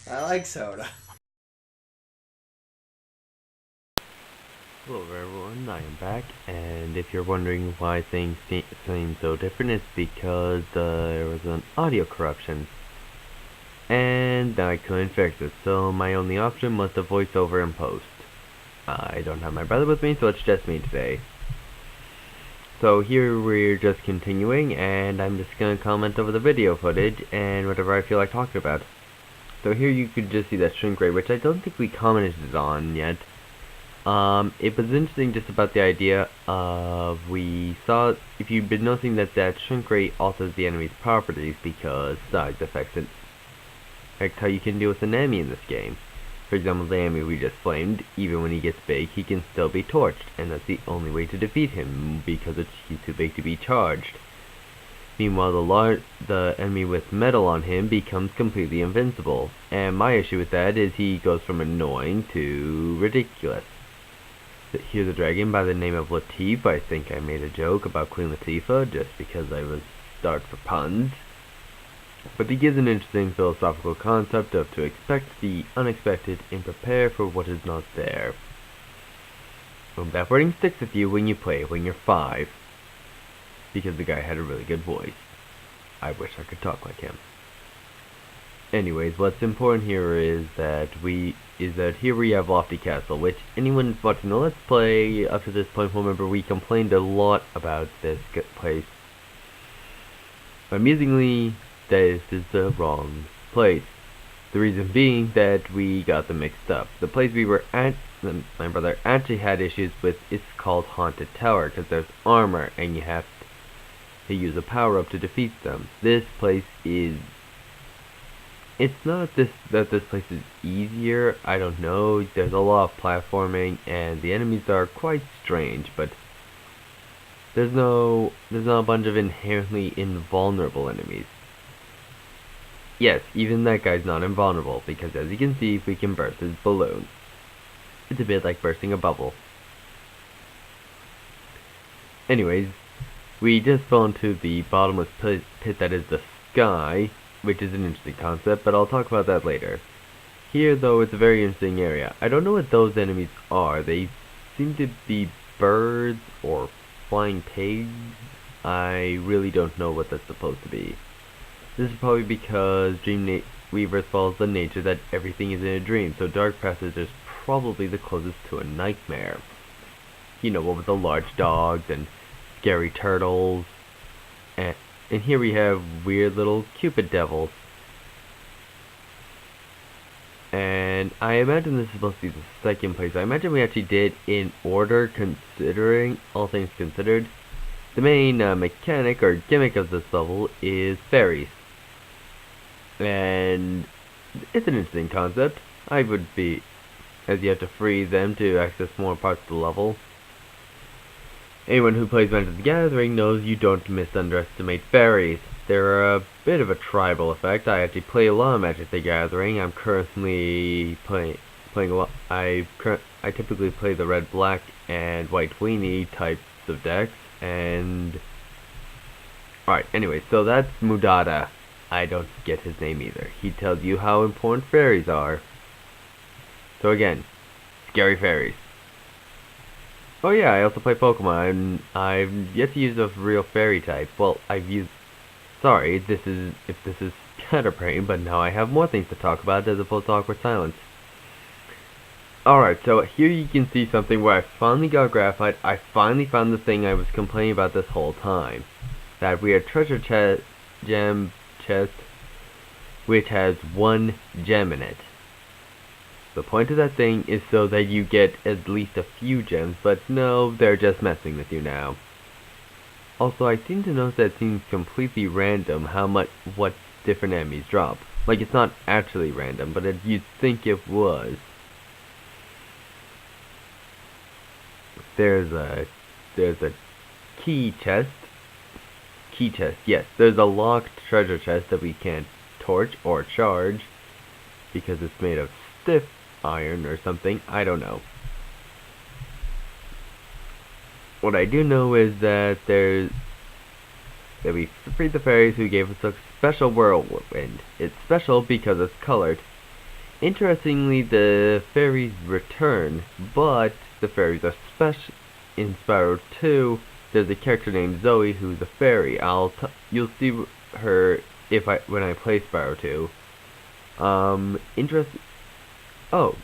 I like soda. Hello everyone, I am back, and if you're wondering why things seem so different, it's because there was an audio corruption, and I couldn't fix it, so my only option was to voice over in post. I don't have my brother with me, so it's just me today. So here we're just continuing, and I'm just gonna comment over the video footage, and whatever I feel like talking about. So here you could just see that shrink rate, which I don't think we commented on yet. It was interesting just about the idea of, we saw, if you've been noticing that shrink rate alters the enemy's properties because size affects how you can deal with an enemy in this game. For example, the enemy we just flamed, even when he gets big, he can still be torched, and that's the only way to defeat him, because he's too big to be charged. Meanwhile, the enemy with metal on him becomes completely invincible, and my issue with that is he goes from annoying to ridiculous. Here's a dragon by the name of Latif. I think I made a joke about Queen Latifah just because I was starved for puns. But he gives an interesting philosophical concept of to expect the unexpected and prepare for what is not there. That wording sticks with you when you play when you're 5. Because the guy had a really good voice. I wish I could talk like him. Anyways, what's important here is that here we have Lofty Castle, which anyone watching the Let's Play up to this point will remember we complained a lot about this place. Amusingly, this is the wrong place. The reason being that we got them mixed up. The place we were at, my brother actually had issues with, it's called Haunted Tower, because there's armor, and you have to use a power-up to defeat them. This place is... It's not that this place is easier, I don't know, there's a lot of platforming, and the enemies are quite strange, but there's not a bunch of inherently invulnerable enemies. Yes, even that guy's not invulnerable, because as you can see, we can burst his balloon. It's a bit like bursting a bubble. Anyways, we just fell into the bottomless pit that is the sky, which is an interesting concept, but I'll talk about that later. Here, though, it's a very interesting area. I don't know what those enemies are. They seem to be birds or flying pigs. I really don't know what that's supposed to be. This is probably because Weavers follows the nature that everything is in a dream, so Dark Passage is probably the closest to a nightmare. You know, what with the large dogs and scary turtles, and here we have weird little Cupid devils. And I imagine this is supposed to be the second place. I imagine we actually did in order, considering all things considered. The main mechanic or gimmick of this level is fairies. And it's an interesting concept. As you have to free them to access more parts of the level. Anyone who plays Magic the Gathering knows you don't underestimate fairies. They're a bit of a tribal effect. I actually play a lot of Magic the Gathering. I'm currently playing a lot. I typically play the red, black, and white weenie types of decks. And alright, anyway, so that's Mudada. I don't get his name either. He tells you how important fairies are. So again, scary fairies. Oh yeah, I also play Pokemon. I've yet to use a real fairy type. Well, sorry, if this is scatterbrain, but now I have more things to talk about as opposed to awkward silence. Alright, so here you can see something where I finally got graphite. I finally found the thing I was complaining about this whole time. That we have treasure gem chest, which has 1 gem in it. The point of that thing is so that you get at least a few gems, but no, they're just messing with you now. Also, I seem to notice that it seems completely random what different enemies drop. Like, it's not actually random, but you'd think it was. There's a key chest. Yes, there's a locked treasure chest that we can't torch or charge because it's made of stiff iron or something, I don't know. What I do know is that we freed the fairies who gave us a special whirlwind. It's special because it's colored. Interestingly, the fairies return, but the fairies are special. In Spyro 2, there's a character named Zoe who's a fairy. You'll see her when I play Spyro 2. Interesting. Oh.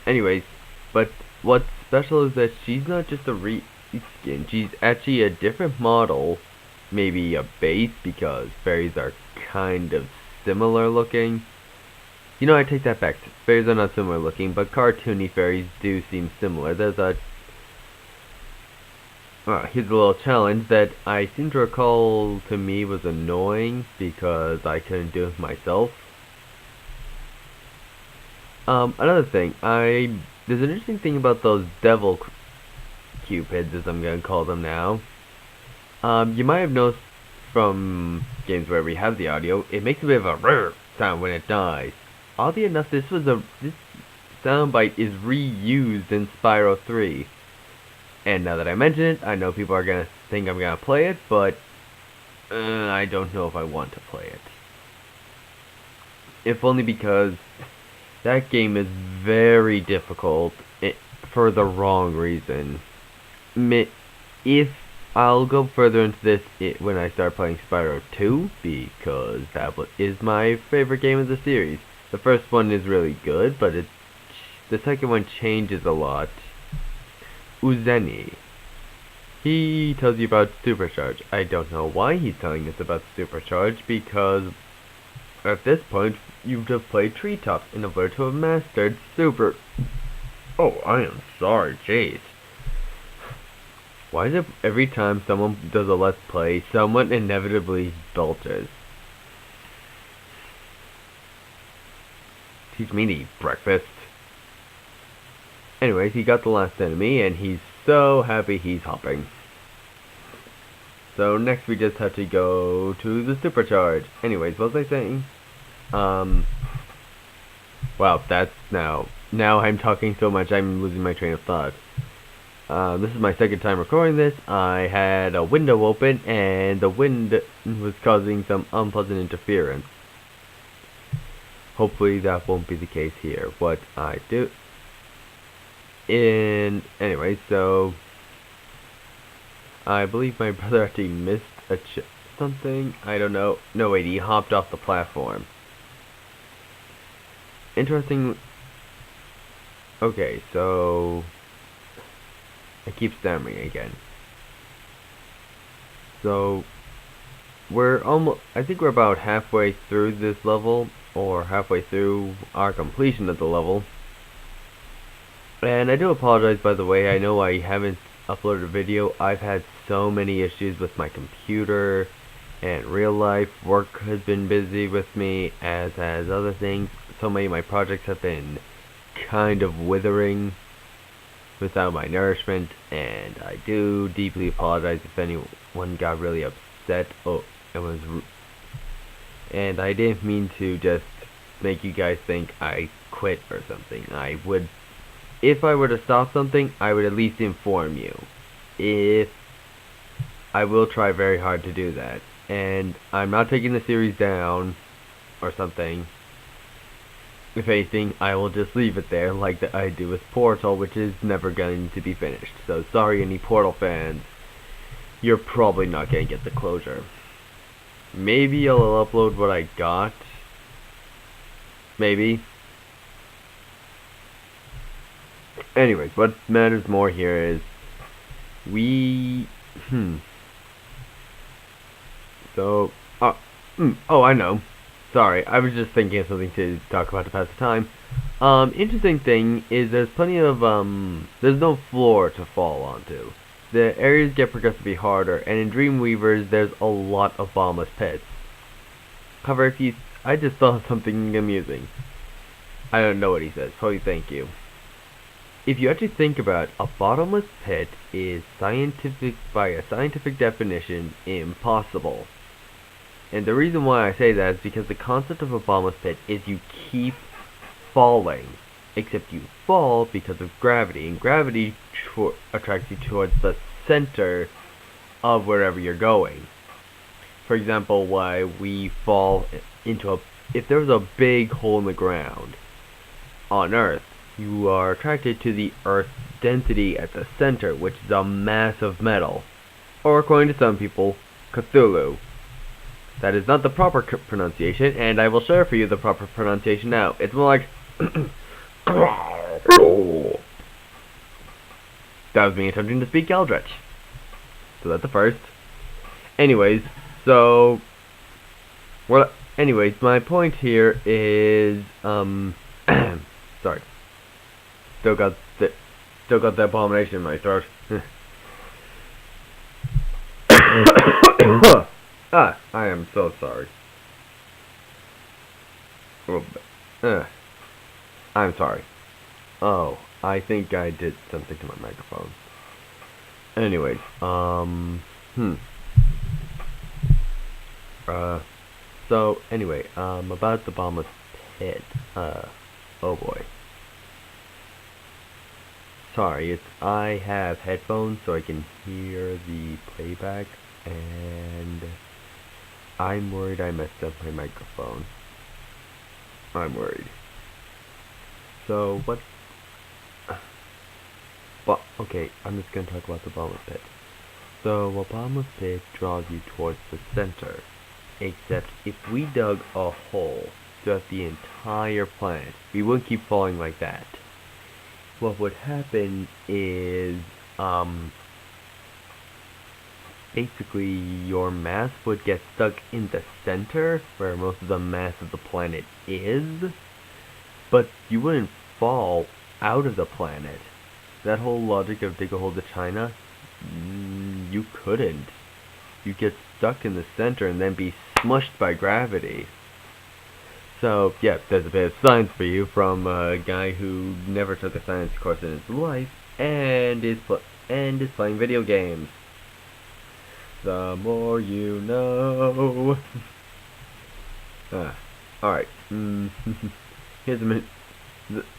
Anyways, but what's special is that she's not just a reskin. She's actually a different model, maybe a base, because fairies are kind of similar looking. You know, I take that back. Fairies are not similar looking, but cartoony fairies do seem similar. There's a... here's a little challenge that I seem to recall to me was annoying because I couldn't do it myself. Another thing, there's an interesting thing about those devil cupids, as I'm gonna call them now. You might have noticed from games where we have the audio, it makes a bit of a rrr sound when it dies. Oddly enough, this soundbite is reused in Spyro 3. And now that I mention it, I know people are gonna think I'm gonna play it, but I don't know if I want to play it. If only because that game is very difficult for the wrong reason. If I'll go further into this when I start playing Spyro 2, because that is my favorite game of the series. The first one is really good, but the second one changes a lot. Uzeni. He tells you about Supercharge. I don't know why he's telling us about Supercharge, because at this point, you've just played Treetops in order to have mastered Super... Oh, I am sorry, jeez. Why is it every time someone does a Let's Play, someone inevitably belches? Teach me to eat breakfast. Anyways, he got the last enemy, and he's so happy he's hopping. So next we just have to go to the Supercharge. Anyways, what was I saying? Wow, that's now I'm talking so much I'm losing my train of thought. This is my second time recording this. I had a window open, and the wind was causing some unpleasant interference. Hopefully that won't be the case here. What I do... Anyway, so... I believe my brother actually missed something. I don't know. No, wait, he hopped off the platform. Interesting... Okay, so... I keep stammering again. So... I think we're about halfway through this level, or halfway through our completion of the level. And I do apologize, by the way. I know I haven't uploaded a video. I've had so many issues with my computer and real life. Work has been busy with me, as has other things. So many of my projects have been kind of withering without my nourishment, and I do deeply apologize if anyone got really upset. And I didn't mean to just make you guys think I quit or something. If I were to stop something, I would at least inform you. I will try very hard to do that. And I'm not taking the series down or something. If anything, I will just leave it there like I do with Portal, which is never going to be finished. So sorry, any Portal fans. You're probably not going to get the closure. Maybe I'll upload what I got. Maybe. Anyways, what matters more here is So, oh, I know. Sorry, I was just thinking of something to talk about to pass the time. Interesting thing is there's plenty of, there's no floor to fall onto. The areas get progressively harder, and in Dreamweavers, there's a lot of bottomless pits. However, I just saw something amusing. I don't know what he says, probably thank you. If you actually think about it, a bottomless pit is by a scientific definition, impossible. And the reason why I say that is because the concept of a bottomless pit is you keep falling. Except you fall because of gravity, and gravity attracts you towards the center of wherever you're going. For example, why we fall into if there's a big hole in the ground on Earth, you are attracted to the Earth's density at the center, which is a mass of metal, or according to some people, Cthulhu. That is not the proper pronunciation, and I will share for you the proper pronunciation now. It's more like that was me attempting to speak Eldritch. So that's the first. Anyways, so well, anyways, my point here is sorry. Still got the abomination in my throat. I am so sorry. I'm sorry. Oh, I think I did something to my microphone. Anyways, so anyway, about the bottomless pit. Oh boy. Sorry, I have headphones so I can hear the playback, and I'm worried I messed up my microphone. I'm worried. So what? But okay, I'm just gonna talk about the bottomless pit. So a bottomless pit draws you towards the center, except if we dug a hole throughout the entire planet, we wouldn't keep falling like that. What would happen is, basically your mass would get stuck in the center, where most of the mass of the planet is, but you wouldn't fall out of the planet. That whole logic of dig a hole to China, you couldn't. You get stuck in the center and then be smushed by gravity. So, yeah, there's a bit of science for you from a guy who never took a science course in his life and is playing video games. The more you know. Alright. Here's a minute.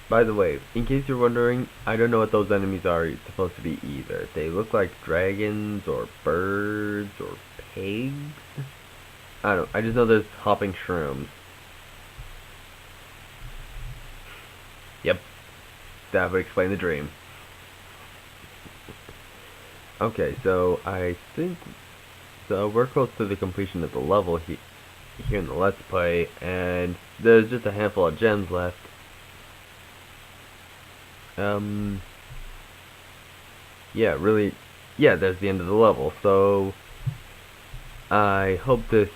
By the way, in case you're wondering, I don't know what those enemies are supposed to be either. They look like dragons or birds or pigs. I don't know. I just know there's hopping shrooms. Yep. That would explain the dream. Okay, so I think we're close to the completion of the level here in the Let's Play, and there's just a handful of gems left. Yeah, really, yeah, that's the end of the level. So I hope this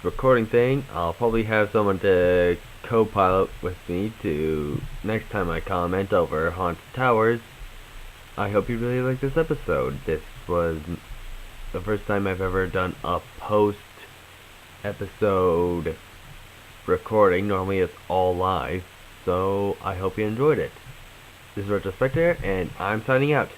recording thing, I'll probably have someone to co-pilot with me to next time I comment over Haunted Towers. I hope you really like this episode. This was the first time I've ever done a post-episode recording. Normally it's all live, so I hope you enjoyed it. This is Retrospectator, and I'm signing out.